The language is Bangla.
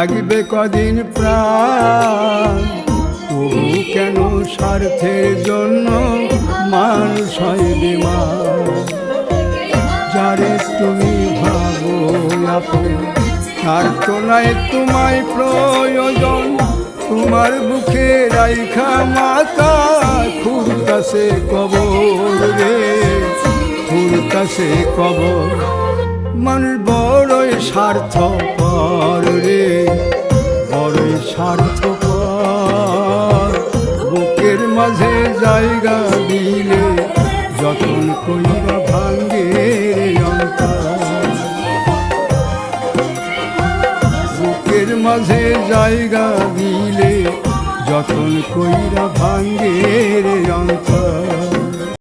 থাকবে কদিন প্রাণ, তবু কেন স্বার্থের জন্য মানুষ হয় বেমান। যারে তুমি ভাবো আপন, তার তো নাই তোমায় প্রয়োজন। তোমার বুকে রাইখা মাতা খুঁড়তাছে কবর রে, খুঁড়তাছে কবর। মানুষ বড়ই স্বার্থপর রে, বড়ই স্বার্থপর। বুকের মাঝে জায়গা দিলে যতন কইরা ভাঙ্গে অন্তর। বুকের মাঝে জায়গা দিলে যতন কইরা ভাঙ্গে অন্তর।